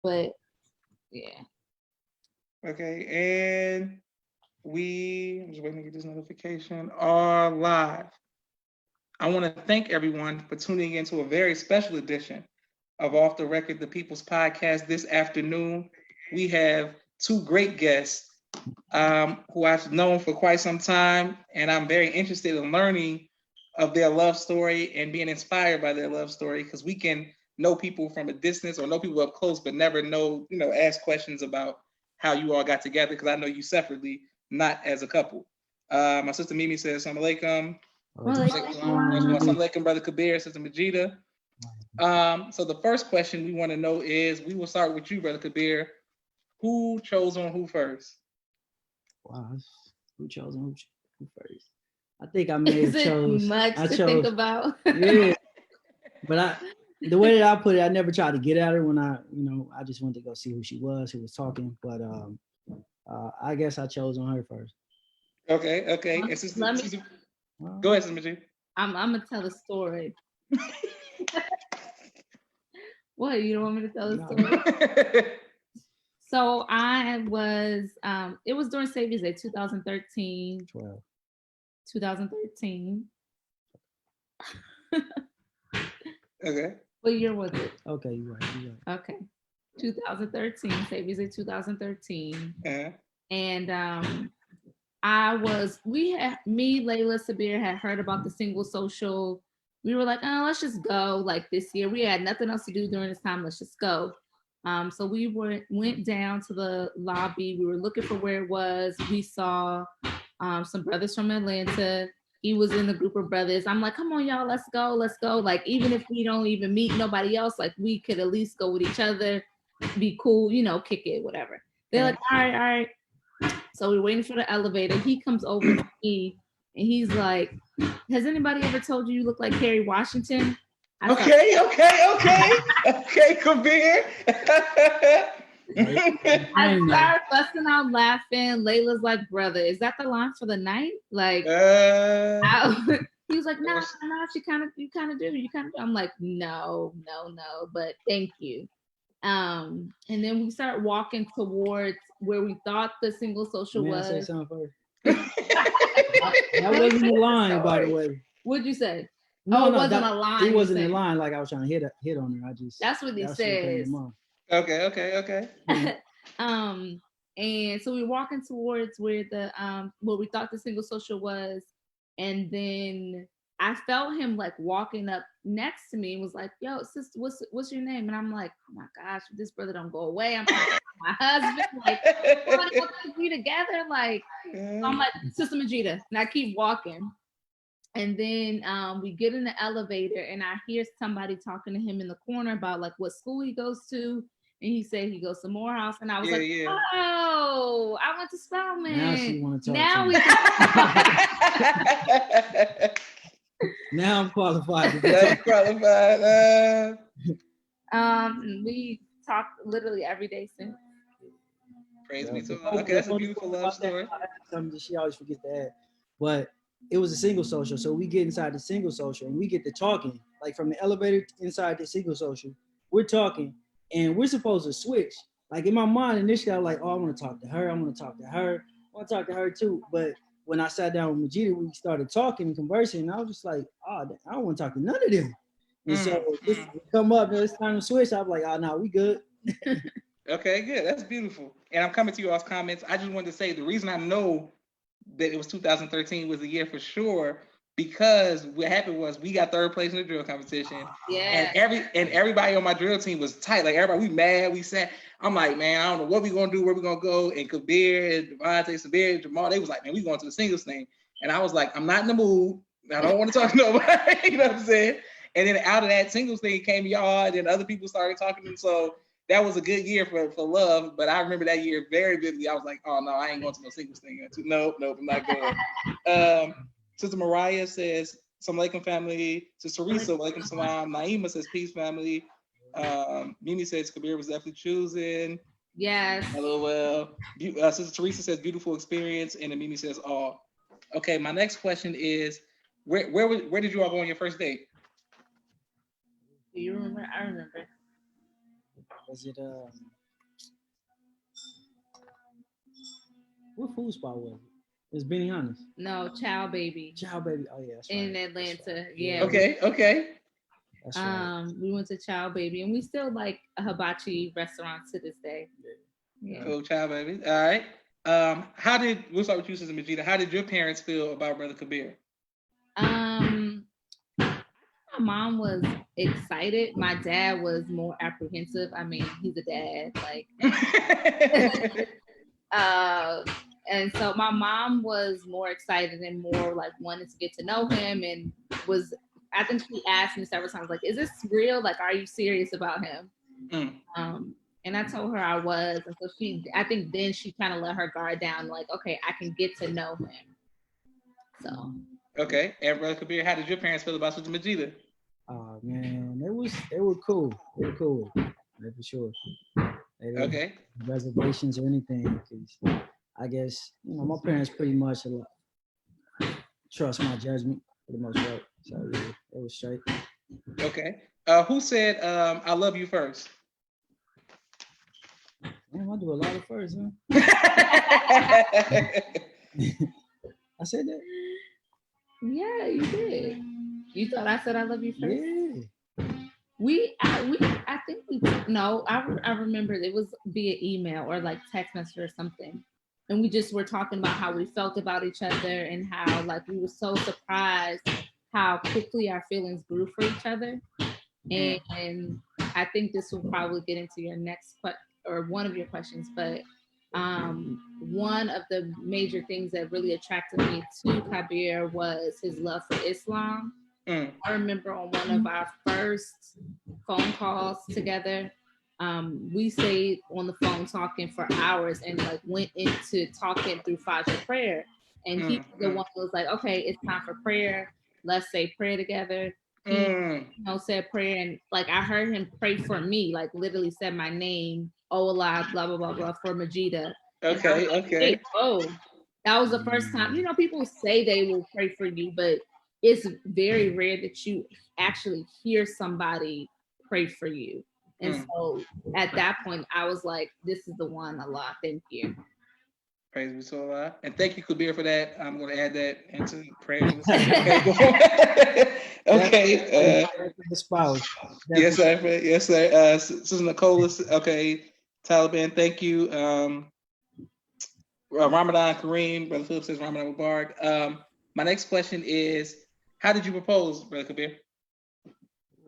But yeah. Okay, and I'm just waiting to get this notification, are live. I want to thank everyone for tuning into a very special edition of Off the Record, the People's Podcast this afternoon. We have two great guests who I've known for quite some time, and I'm very interested in learning of their love story and being inspired by their love story, because we can know people from a distance or know people up close, but never know, ask questions about how you all got together, because I know you separately, not as a couple. My sister Mimi says, Assalamu alaikum. Assalamu alaikum, Brother Khabir, Sister Majidah. So the first question we want to know is, we will start with you, Brother Khabir. Who chose on who first? Wow, who chose on who first? I think I may have chose. Much to think about. Yeah, but the way that I put it, I never tried to get at her when I just went to go see who she was, who was talking. But I guess I chose on her first. Okay. Go ahead, Sister Majidah. I'm gonna tell a story. What, you don't want me to tell a story? So I was, it was during Savior's Day, 2013. 2013. Okay. What year was it? Okay, you're right. Okay. 2013, Savior's Day 2013. Uh-huh. And me, Layla, Sabir had heard about the single social. We were like, oh, let's just go. Like this year, we had nothing else to do during this time. Let's just go. So we went down to the lobby. We were looking for where it was. We saw some brothers from Atlanta. He was in a group of brothers. I'm like, come on, y'all, let's go. Like, even if we don't even meet nobody else, like we could at least go with each other, be cool, kick it, whatever. They're like, all right. So we're waiting for the elevator. He comes over to me and he's like, has anybody ever told you look like Kerry Washington? Okay, Khabir. I started busting out laughing. Layla's like, brother, is that the line for the night? Like, he was like, no, you kind of do. I'm like, no, but thank you. And then we start walking towards where we thought the single social was. Say something first. That wasn't a line, by the way. What'd you say? No, it wasn't a line. It wasn't a line like I was trying to hit on her. That's what he says. Okay. And so we're walking towards where the where we thought the single social was, and then I felt him like walking up next to me and was like, yo, sister, what's your name? And I'm like, oh my gosh, this brother don't go away. I'm like, my husband, like, we together, like, so I'm like, Sister Majidah, and I keep walking. And then we get in the elevator and I hear somebody talking to him in the corner about like what school he goes to. And he said he goes to Morehouse. And I was oh, I went to Spellman. Now she want to talk now to me. Now I'm qualified. We talked literally every day since. Praise be to God. Okay, that's a beautiful love story. Something she always forgets to add. But it was a single social. So we get inside the single social and we get to talking. Like from the elevator inside the single social, we're talking and we're supposed to switch. Like in my mind, initially I was like, oh, I want to talk to her. I want to talk to her. I want to talk to her too. But when I sat down with Majidah, we started talking and conversing. And I was just like, oh, I don't want to talk to none of them. And so this come up, it's time to switch. I was like, oh, no, we good. Okay, good. That's beautiful. And I'm coming to you all's comments. I just wanted to say the reason I know that it was 2013 was the year for sure, because what happened was we got third place in the drill competition. Yeah. And everybody on my drill team was tight. Like everybody, we mad, we sat. I'm like, man, I don't know what we gonna do, where we gonna go. And Khabir, and Devontae, Sabir, and Jamal, they was like, man, we going to the singles thing. And I was like, I'm not in the mood. I don't want to talk to nobody. You know what I'm saying? And then out of that singles thing came y'all, and then other people started talking. And so that was a good year for love. But I remember that year very vividly. I was like, oh no, I ain't going to no singles thing. Nope, I'm not going. Sister Mariah says, Assalamu alaikum family. Sister Teresa, walaikum salam. Naima says, peace family. Mimi says, Khabir was definitely choosing. Yes. LOL. Sister Teresa says, beautiful experience. And then Mimi says, oh. Okay, my next question is, where did you all go on your first date? Do you remember? I remember. Was it what food spot was it? It was Benny Hannes. No, Child Baby. Child Baby. Oh yeah, that's right. In That's Atlanta. right. Yeah. Okay. That's right. We went to Child Baby, and we still like a hibachi restaurant to this day. Yeah. Cool, Child Baby. All right. We'll start with you, Sister Majidah. How did your parents feel about Brother Khabir? My mom was excited. My dad was more apprehensive. I mean, he's a dad, like. And so my mom was more excited and more like wanted to get to know him, and I think she asked me several times, like, is this real? Like, are you serious about him? And I told her I was. And so I think then she kind of let her guard down, like, okay, I can get to know him. So. Okay. And Brother Khabir, how did your parents feel about Sister Majidah? Oh man, they were cool. They were cool. For sure. Okay. Reservations or anything, because I guess my parents pretty much trust my judgment for the most part. So yeah, it was straight. Okay. Who said I love you first? Man, I do a lot of first, huh? I said that. Yeah, you did. You thought I said I love you first? Yeah. I think I remember it was via email or like text message or something. And we just were talking about how we felt about each other and how like we were so surprised how quickly our feelings grew for each other. And I think this will probably get into your next or one of your questions, but one of the major things that really attracted me to Khabir was his love for Islam. I remember on one of our first phone calls together, we stayed on the phone talking for hours and like went into talking through Fajr prayer. And he was the one who was like, okay, it's time for prayer. Let's say prayer together. He said prayer, and like I heard him pray for me, like literally said my name, oh Allah, blah blah blah blah, for Majidah. Okay. Like, hey, oh, that was the first time. People say they will pray for you, but it's very rare that you actually hear somebody pray for you. And so at that point, I was like, this is the one, Allah, thank you. Praise be to Allah. And thank you, Khabir, for that. I'm going to add that into prayer. Okay. Yes, sir. Yes, sir. Sister Nicole, okay. Taliban, thank you. Ramadan Kareem, Brother Philip says Ramadan Mubarak. My next question is, how did you propose, Brother Khabir?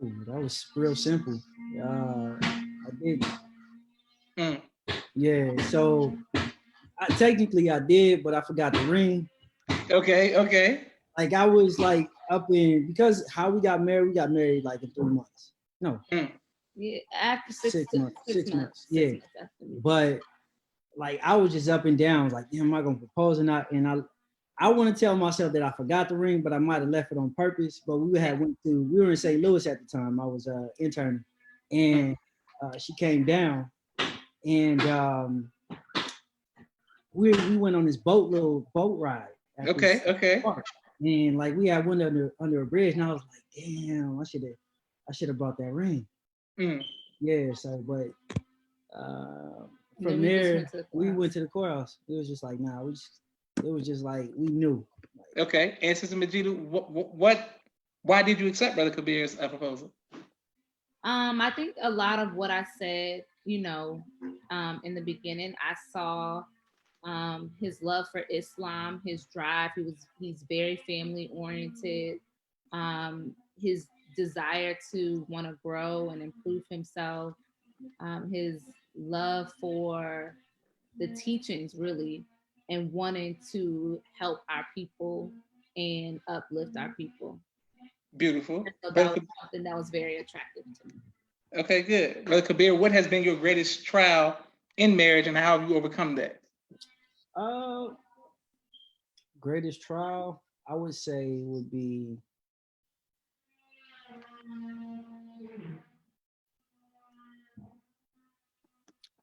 Ooh, that was real simple. I did. Yeah, so technically I did, but I forgot the ring. Okay. Like I was like because how we got married like in 3 months. No. Yeah, after 6 months. 6 months. Yeah. But like I was just up and down. I was like, damn, am I gonna propose or not? And I want to tell myself that I forgot the ring, but I might have left it on purpose. But we were in St. Louis at the time. I was interning, and she came down, and we went on this little boat ride. Okay. Park. And like we had one under a bridge, and I was like, damn, I should have brought that ring. Yeah. So, but from there we went to the courthouse. It was just like, nah, it was just like we knew. Okay. And Sister Majidah, why did you accept Brother Khabir's proposal? I think a lot of what I said, in the beginning, I saw his love for Islam, his drive. He's very family oriented. His desire to want to grow and improve himself. His love for the teachings, really, and wanting to help our people and uplift our people. Beautiful. So that was something that was very attractive to me. Okay, good. Brother Khabir, what has been your greatest trial in marriage, and how have you overcome that? Greatest trial, I would say, would be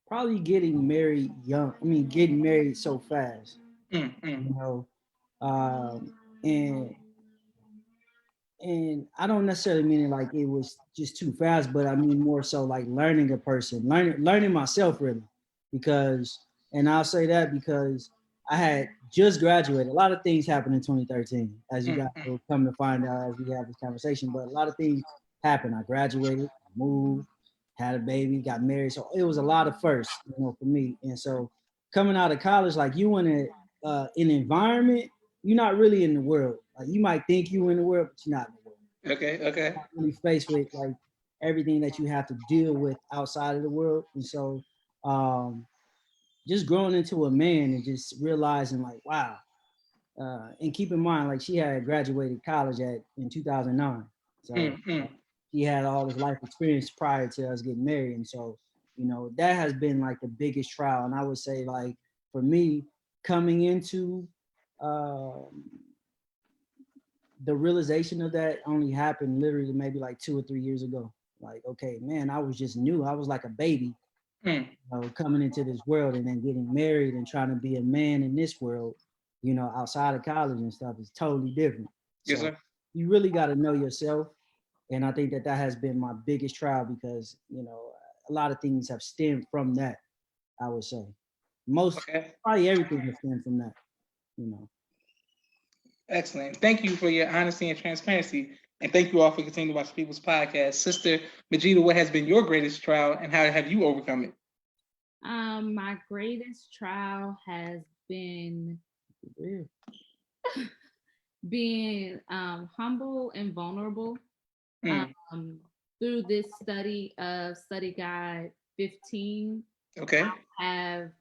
probably getting married young. I mean, getting married so fast. And and I don't necessarily mean it like it was just too fast, but I mean more so like learning a person, learning myself really, because, and I'll say that because I had just graduated. A lot of things happened in 2013, as you guys will come to find out as we have this conversation. But a lot of things happened. I graduated, moved, had a baby, got married. So it was a lot of firsts, for me. And so coming out of college, like you in an environment, you're not really in the world. Like you might think you in the world, but you're not in the world. Okay. You're not really faced with like everything that you have to deal with outside of the world. And so just growing into a man and just realizing like, wow. And keep in mind, like she had graduated college in 2009. So she had all this life experience prior to us getting married. And so, that has been like the biggest trial. And I would say like for me coming into the realization of that only happened literally maybe like 2 or 3 years ago. Like, okay, man, I was just new. I was like a baby, coming into this world and then getting married and trying to be a man in this world, outside of college and stuff is totally different. Yes, So sir. you really got to know yourself. And I think that has been my biggest trial because, a lot of things have stemmed from that, I would say. Probably everything has stemmed from that. Excellent. Thank you for your honesty and transparency. And thank you all for continuing to watch People's Podcast. Sister Majidah, what has been your greatest trial and how have you overcome it? My greatest trial has been being humble and vulnerable. Through this study of Study Guide 15, okay, I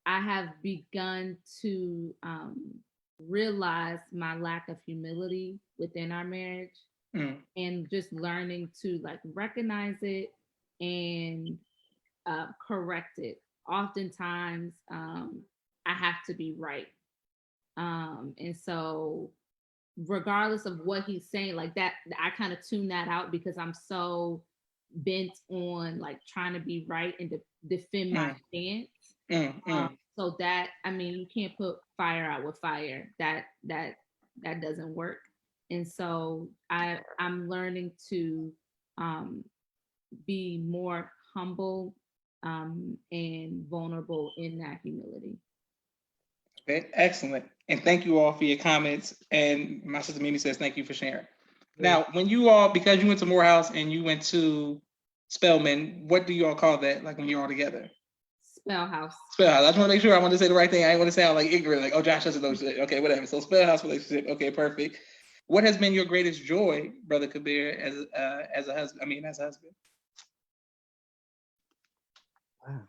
have begun to realize my lack of humility within our marriage, and just learning to like recognize it and correct it. Oftentimes, I have to be right, and so regardless of what he's saying, like that, I kind of tune that out because I'm so bent on like trying to be right and defend my stance. So that, I mean, you can't put fire out with fire. That doesn't work. And so I'm learning to be more humble and vulnerable in that humility. Okay, excellent. And thank you all for your comments. And my sister Mimi says thank you for sharing. Now, when you all, because you went to Morehouse and you went to Spellman, what do you all call that? Like when you're all together? Spellhouse. Spellhouse. I just want to make sure I want to say the right thing. I didn't want to sound like ignorant, like, oh, Josh doesn't know shit. Okay, whatever. So Spellhouse relationship. Okay, perfect. What has been your greatest joy, Brother Khabir, as a husband? I mean, as a husband. Wow.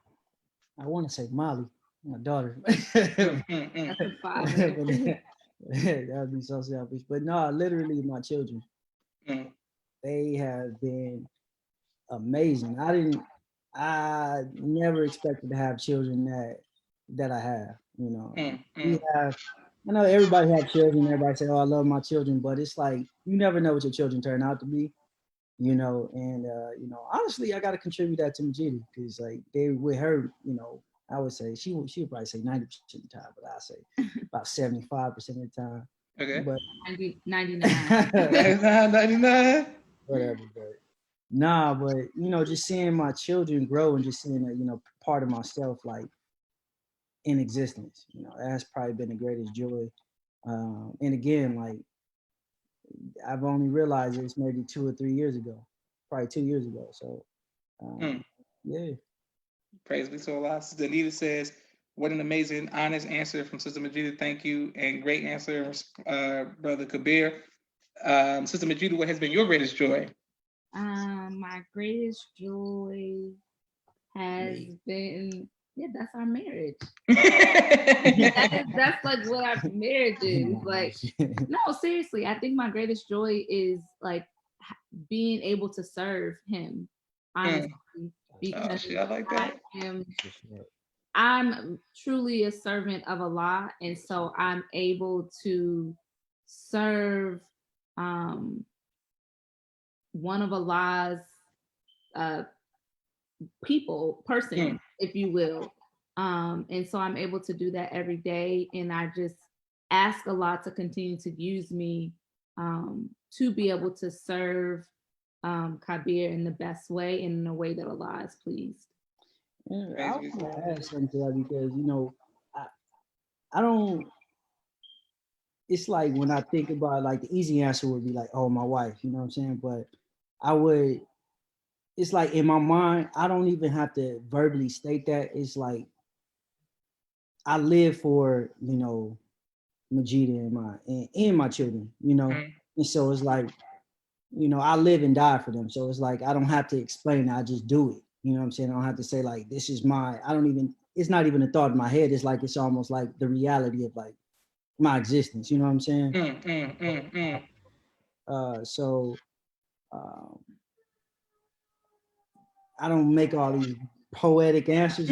I want to say Molly, my daughter. That would be so selfish. But no, literally my children. They have been amazing. I never expected to have children that I have. We have. I know everybody have children. Everybody say, "Oh, I love my children," but it's like you never know what your children turn out to be. And honestly, I got to contribute that to Majidah because like they with her, I would say she would probably say 90% of the time, but I say about 75% of the time. Okay. But 99. 99. Whatever, but nah, but just seeing my children grow and just seeing that, part of myself like in existence, that has probably been the greatest joy. And again, like I've only realized it's maybe 2 or 3 years ago, probably 2 years ago. So, yeah. Praise be to Allah. Sister Anita says, what an amazing, honest answer from Sister Majidah. Thank you. And great answer, Brother Khabir. Sister Majidah, what has been your greatest joy? My greatest joy has been, that's our marriage. that's like what our marriage is. Like, no, seriously, I think my greatest joy is like being able to serve him, honestly, because I like that. I'm truly a servant of Allah, and so I'm able to serve one of Allah's person, if you will. And so I'm able to do that every day. And I just ask Allah to continue to use me to be able to serve Khabir in the best way and in a way that Allah is pleased. Yeah, I want to add something to that because I, I don't. It's like when I think about like the easy answer would be like, oh, my wife, you know what I'm saying? But I would. It's like in my mind, I don't even have to verbally state that. It's like I live for Majidah and my children, and so it's like I live and die for them. So it's like I don't have to explain it. I just do it. You know what I'm saying? I don't have to say like this is it's not even a thought in my head. It's like it's almost like the reality of like my existence. You know what I'm saying? So I don't make all these poetic answers,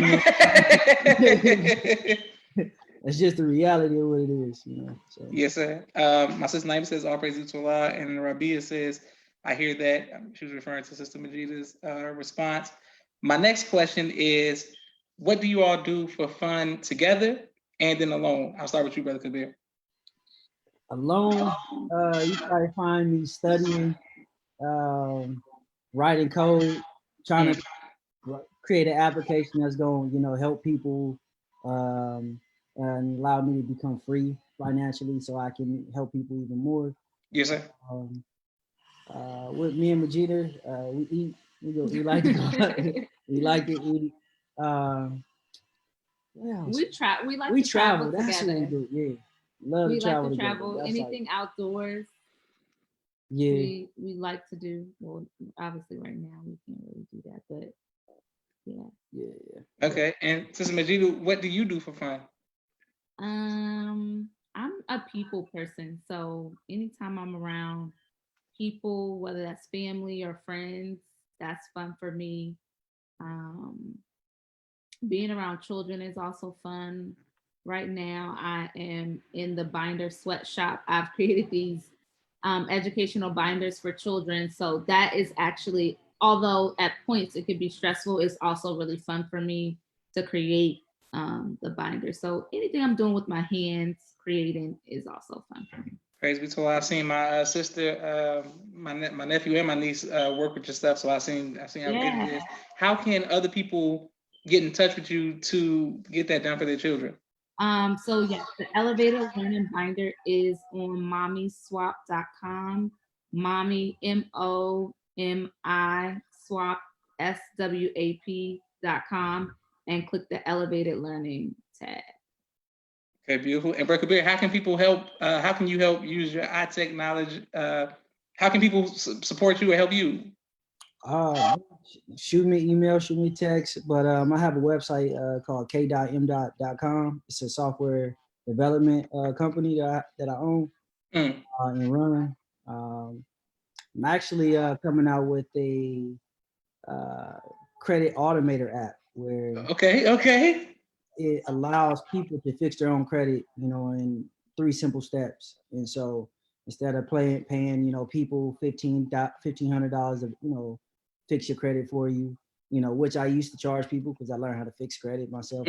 It's just the reality of what it is, So. Yes, sir. My sister Naima says, all praises to Allah. And Rabia says, I hear that. She was referring to Sister Majidah's response. My next question is, what do you all do for fun together and then alone? I'll start with you, Brother Khabir. Alone, you probably find me studying, writing code, trying to create an application that's going to help people and allow me to become free financially so I can help people even more. Yes, sir. With me and Majidah, we eat. We like to go. We like to eat. We travel That's together. what we do. Yeah, love to travel. We like to travel. Anything like, outdoors. Yeah, we like to do. Well, obviously, right now we can't really do that, but yeah. Okay, and Sister Majidah, what do you do for fun? I'm a people person, so anytime I'm around people, whether that's family or friends, that's fun for me. Being around children is also fun. Right now, I am in the binder sweatshop. I've created these educational binders for children. So that is actually, although at points it could be stressful, it's also really fun for me to create the binder. So anything I'm doing with my hands, creating is also fun for me. Praise be to Allah. I've seen my sister, my nephew, and my niece work with your stuff. So I've seen how good it is. How can other people get in touch with you to get that done for their children? So yes, the Elevated Learning Binder is on mommyswap.com. Mommy, MOMI swap SWAP.com, and click the Elevated Learning tab. Okay, beautiful. And Bro Khabir, how can people help? How can you help use your iTech knowledge? How can people support you or help you? Shoot me email, shoot me text. But I have a website called k.m.com. It's a software development company that I own and run. I'm actually coming out with a credit automator app where it allows people to fix their own credit, in 3 simple steps. And so instead of paying, people $1,500 to, fix your credit for you, which I used to charge people because I learned how to fix credit myself.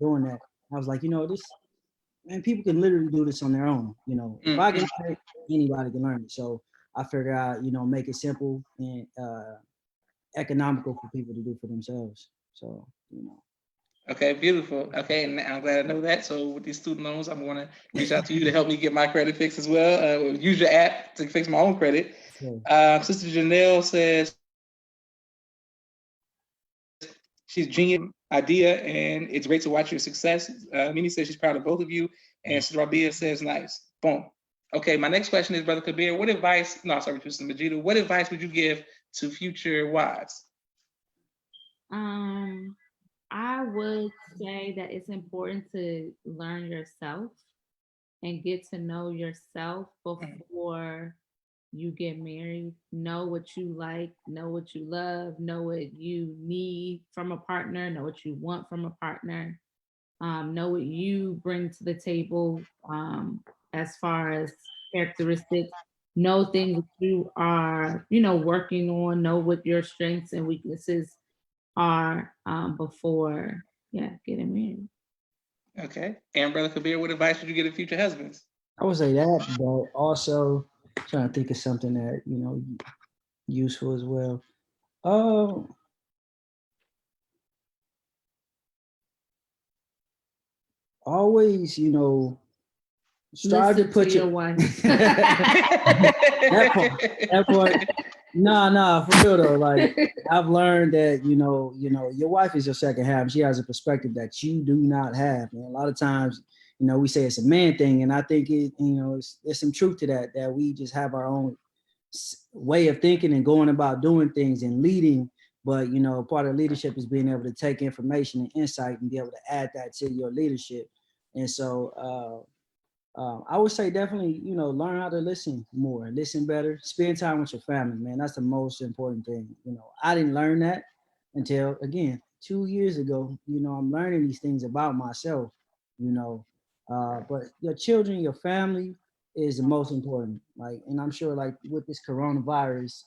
Doing that, I was like, people can literally do this on their own. If I can learn it, anybody can learn it. So I figured out, make it simple and economical for people to do for themselves. So, Okay, beautiful. Okay, and I'm glad I know that. So with these student loans, I'm going to reach out to you to help me get my credit fixed as well. Use your app to fix my own credit. Sister Janelle says she's genius idea, and it's great to watch your success. Mimi says she's proud of both of you, and Sister Rabia says nice. Boom. Okay, my next question is, Brother Khabir, Sister Majidah, what advice would you give to future wives? I would say that it's important to learn yourself and get to know yourself before you get married. Know what you like, know what you love, know what you need from a partner, know what you want from a partner, know what you bring to the table as far as characteristics, know things that you are, working on, know what your strengths and weaknesses are before getting married. Okay. And Brother Khabir, what advice would you give to future husbands? I would say that, but also Trying to think of something that, useful as well. Oh, always, strive to Listen put to your wife. that part. That part. Nah, for real though. Like I've learned that your wife is your second half. She has a perspective that you do not have. And a lot of times, we say it's a man thing, and I think there's some truth to that. That we just have our own way of thinking and going about doing things and leading. But part of leadership is being able to take information and insight and be able to add that to your leadership. And so I would say definitely, learn how to listen more, listen better, spend time with your family, man. That's the most important thing. I didn't learn that until, again, 2 years ago. I'm learning these things about myself, but your children, your family is the most important. Like, and I'm sure like with this coronavirus,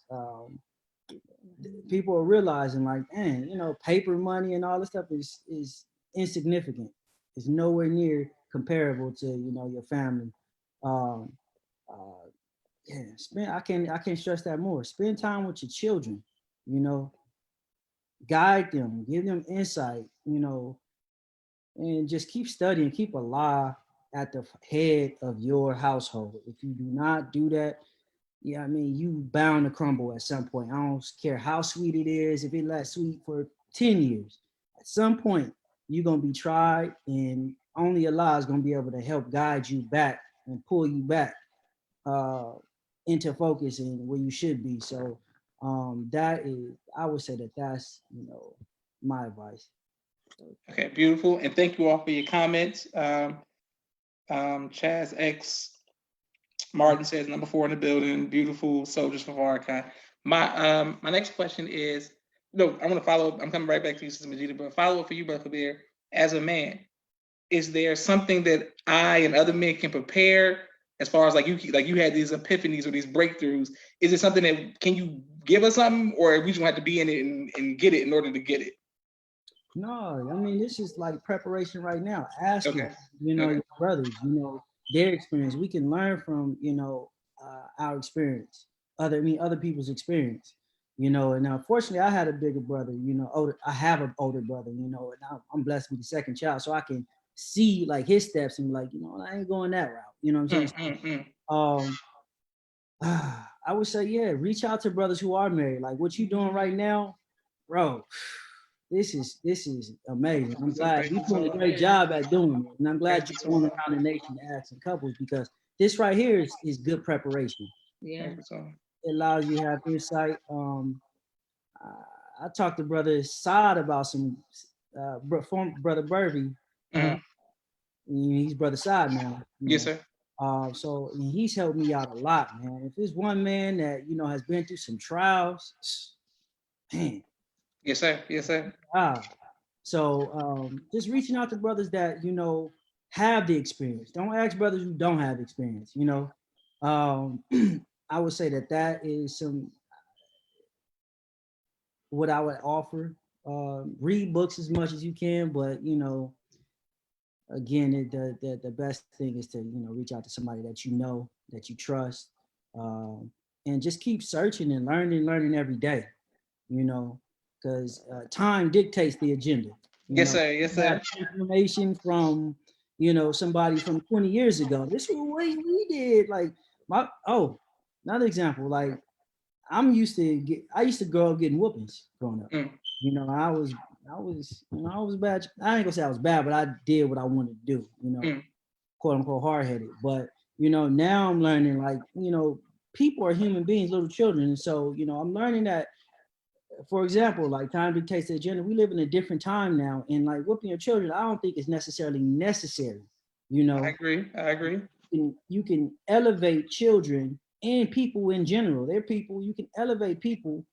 people are realizing like, man, paper money and all this stuff is insignificant. It's nowhere near comparable to your family. Um, uh, yeah, I can't stress that more. Spend time with your children. You know, guide them, give them insight. And just keep studying, keep Allah at the head of your household. If you do not do that, yeah, I mean, you bound to crumble at some point. I don't care how sweet it is. If it lasts sweet for 10 years, at some point, you're going to be tried, and only Allah is going to be able to help guide you back and pull you back uh, into focus and where you should be. So that is, I would say that's, my advice. Okay, beautiful. And thank you all for your comments. Chaz X Martin says number 4 in the building. Beautiful soldiers for Farrakhan. My next question is, no, I want to follow up. I'm coming right back to you, Sister Majidah, but follow up for you, Bro Khabir. As a man, is there something that I and other men can prepare as far as like you had these epiphanies or these breakthroughs? Is it something that can you give us something, or we just have to be in it and get it in order to get it? No, I mean, this is like preparation right now. Asking, Okay. your brothers, their experience. We can learn from, our experience, other people's experience, and unfortunately I had a bigger brother, older, I have an older brother, and I'm blessed with the second child. So I can see like his steps and like, I ain't going that route. You know what I'm saying? I would say, yeah, reach out to brothers who are married. Like what you doing right now, bro. This is amazing. I'm glad you're doing a great job at doing it. And I'm glad you're going around the nation asking couples, because this right here is good preparation. Yeah. It allows you to have insight. I talked to Brother Saad about some Brother Burby. He's Brother Saad now. Yes, sir. So he's helped me out a lot, man. If there's one man that, has been through some trials, man. Yes, sir. Yes, sir. So just reaching out to brothers that, have the experience. Don't ask brothers who don't have experience, I would say that is what I would offer. Read books as much as you can, but, again, the best thing is to, reach out to somebody that that you trust, and just keep searching and learning every day, because time dictates the agenda. Yes, sir. Yes, sir. Information from, somebody from 20 years ago. This is what we did. Like another example. Like I used to grow up getting whoopings growing up. I was bad. I ain't gonna say I was bad, but I did what I wanted to do. Quote unquote hard headed. But now I'm learning like people are human beings, little children, and so I'm learning that. For example, like time dictates the agenda. We live in a different time now, and like whooping your children, I don't think it's necessarily necessary. I agree. You can elevate children and people in general. They're people. You can elevate people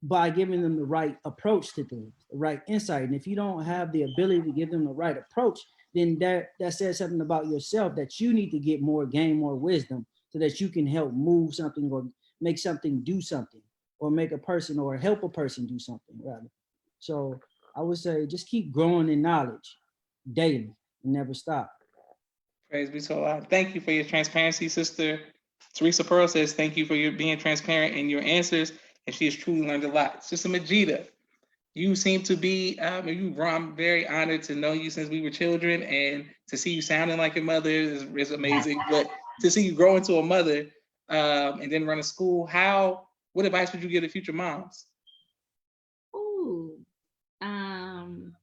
by giving them the right approach to things, the right insight. And if you don't have the ability to give them the right approach, then that says something about yourself, that you need to gain more wisdom so that you can help move something or make something do something, or make a person or help a person do something rather. So I would say just keep growing in knowledge daily and never stop. Praise be to Allah. Thank you for your transparency, Sister Teresa Pearl says, thank you for your being transparent in your answers, and she has truly learned a lot. Sister Majida, you seem to be, I'm very honored to know you since we were children, and to see you sounding like your mother is amazing. But to see you grow into a mother and then run a school, what advice would you give to future moms? Ooh, um,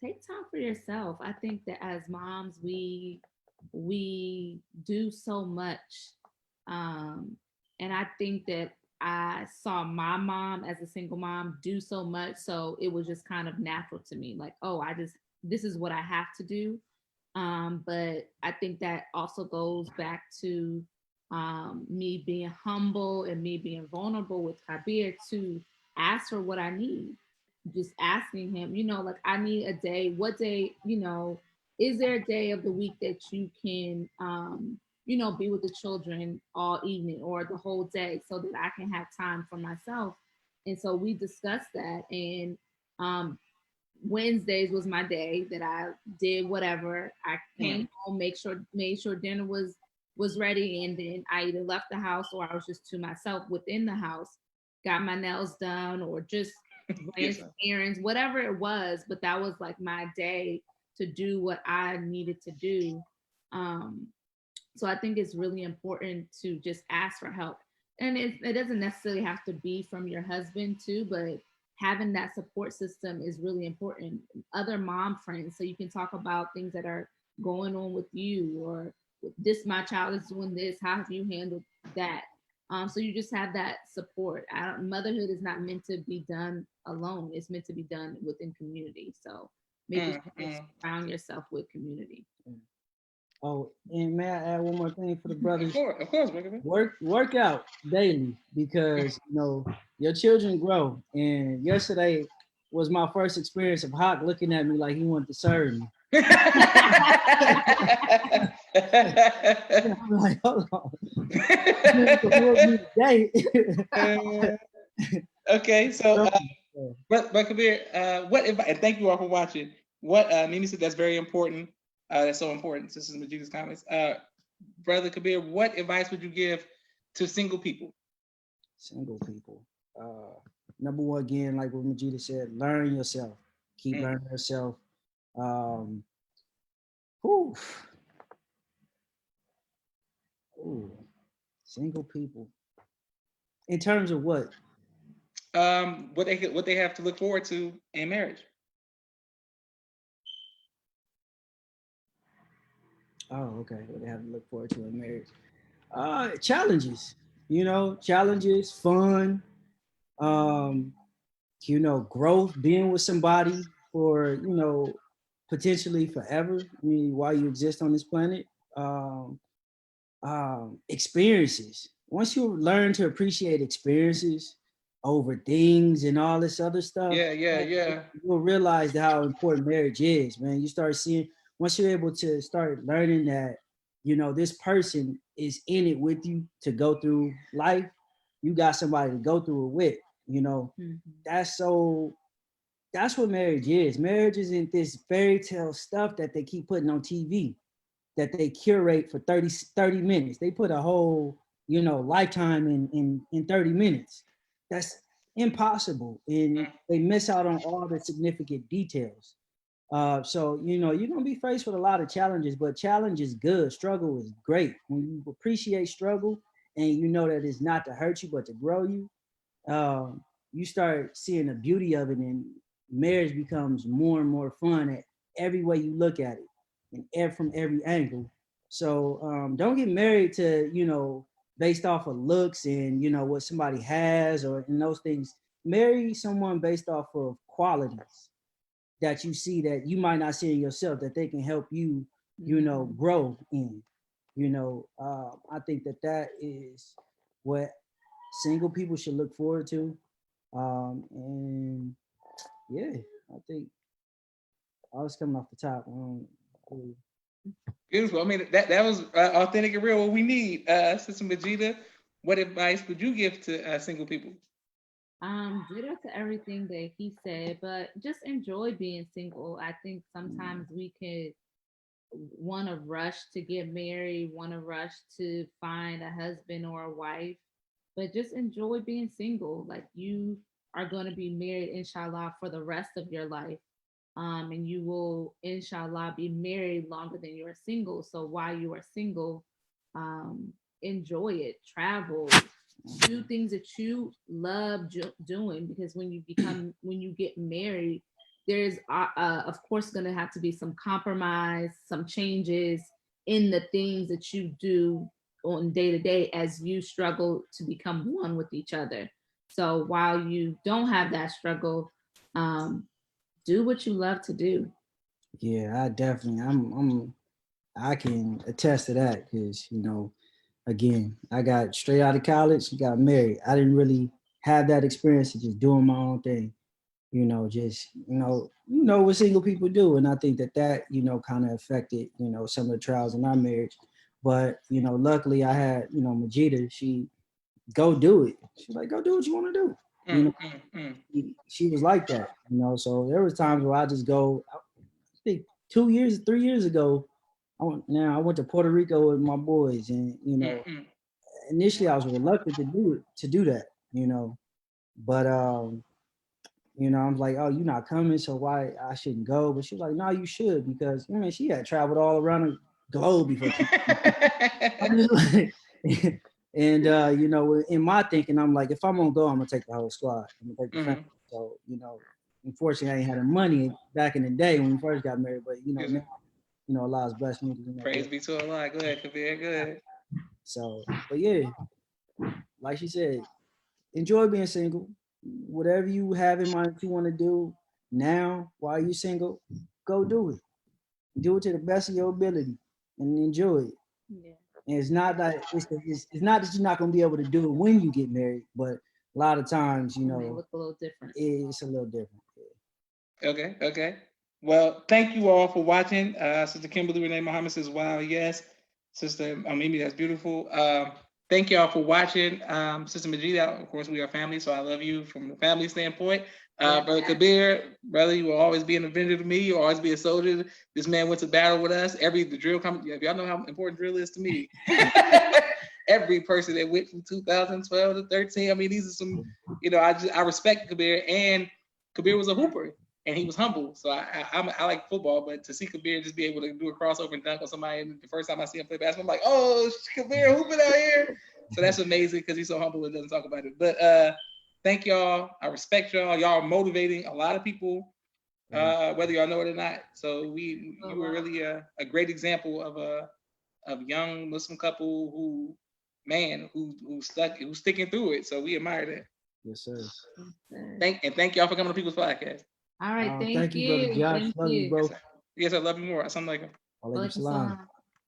take time for yourself. I think that as moms, we do so much, and I think that I saw my mom as a single mom do so much, so it was just kind of natural to me. Like, oh, this is what I have to do. But I think that also goes back to me being humble and me being vulnerable with Kabir to ask for what I need. Just asking him, like, I need a day. What day, is there a day of the week that you can, be with the children all evening or the whole day so that I can have time for myself? And so we discussed that. And Wednesdays was my day that I did whatever. I came home, made sure dinner was ready, and then I either left the house or I was just to myself within the house, got my nails done or just ran some errands, whatever it was. But that was like my day to do what I needed to do. Um, so I think it's really important to just ask for help. And it doesn't necessarily have to be from your husband too, but having that support system is really important. Other mom friends, so you can talk about things that are going on with you, or this, my child is doing this. How have you handled that? So you just have that support. Motherhood is not meant to be done alone. It's meant to be done within community. So make sure you surround yourself with community. Oh, and may I add one more thing for the brothers? Of course, work out daily, because your children grow. And yesterday was my first experience of Hawk looking at me like he wanted to serve me. I'm like, hold on. Okay, so but Kabir, what advice? And thank you all for watching. What Mimi said, that's very important. That's so important. This is Majidah's comments. Brother Kabir, what advice would you give to single people? Single people. Number one, again, like what Majidah said, learn yourself. Keep learning yourself. Single people. In terms of what? What they have to look forward to in marriage. Oh, okay. What they have to look forward to in marriage. Challenges. Challenges, fun, growth, being with somebody for, potentially forever. I mean, while you exist on this planet. Experiences. Once you learn to appreciate experiences over things and all this other stuff, you'll realize how important marriage is, man. You start seeing, once you're able to start learning that, this person is in it with you to go through life, you got somebody to go through it with, that's what marriage is. Marriage isn't this fairy tale stuff that they keep putting on TV, that they curate for 30 minutes. They put a whole, lifetime in 30 minutes. That's impossible. And they miss out on all the significant details. So, you're going to be faced with a lot of challenges, but challenge is good. Struggle is great. When you appreciate struggle and you know that it's not to hurt you, but to grow you, you start seeing the beauty of it, and marriage becomes more and more fun at every way you look at it, and from every angle. So don't get married to, based off of looks and, what somebody has or in those things. Marry someone based off of qualities that you see that you might not see in yourself, that they can help you, grow in. I think that is what single people should look forward to. And yeah, I think I was coming off the top. Beautiful. I mean, that was authentic and real. What we need, Sister Majidah. What advice would you give to single people? Ditto to everything that he said, but just enjoy being single. I think sometimes we could want to rush to get married, want to rush to find a husband or a wife, but just enjoy being single. Like you are going to be married, inshallah, for the rest of your life. And you will, inshallah, be married longer than you are single. So while you are single, um, enjoy it, travel, do things that you love doing. Because when you get married, there's of course going to have to be some compromise, some changes in the things that you do on day to day as you struggle to become one with each other. So while you don't have that struggle, um, do what you love to do. Yeah, I definitely, I can attest to that because, again, I got straight out of college, got married. I didn't really have that experience of just doing my own thing, just, what single people do. And I think that, kind of affected, some of the trials in our marriage. But, luckily I had, Majidah, she go do it. She's like, go do what you want to do. She was like that, so there was times where I just go, I think 3 years ago, I went to Puerto Rico with my boys, and initially I was reluctant to do that, but I'm like, oh, you're not coming, so why I shouldn't go? But she was like, no, you should, because she had traveled all around the globe before. I'm just like, and in my thinking, I'm like, if I'm gonna go, I'm gonna take the whole squad. I'm gonna take the family. So unfortunately, I ain't had the money back in the day when we first got married, but now, Allah's blessed me. Praise be to Allah. Go ahead, Khabir. Go ahead. So, but yeah, like she said, enjoy being single. Whatever you have in mind that you want to do now while you're single, go do it. Do it to the best of your ability and enjoy it. Yeah. And it's not that it's not that you're not gonna be able to do it when you get married, but a lot of times, It may look a little different. it's a little different. Okay. Well, thank you all for watching. Sister Kimberly Renee Muhammad says, wow, yes. Sister Mimi, that's beautiful. Thank y'all for watching. Sister Majidah, of course, we are family, so I love you from the family standpoint. Brother Khabir, brother, you will always be an avenger to me. You'll always be a soldier. This man went to battle with us. The drill if y'all know how important drill is to me. Every person that went from 2012 to 13. I mean, these are some, I respect Khabir, and Khabir was a hooper. And he was humble, so I like football. But to see Khabir just be able to do a crossover and dunk on somebody, and the first time I see him play basketball, I'm like, oh, Khabir hooping out here. So that's amazing because he's so humble and doesn't talk about it. But thank y'all. I respect y'all. Y'all are motivating a lot of people, whether y'all know it or not. So you were really a great example of a young Muslim couple who's sticking through it. So we admire that. Yes, sir. Thank y'all for coming to People's Podcast. All right, thank you. Brother Josh. Love you, bro. Yes, I love you more. Assalamu alaikum. Alaikum salam.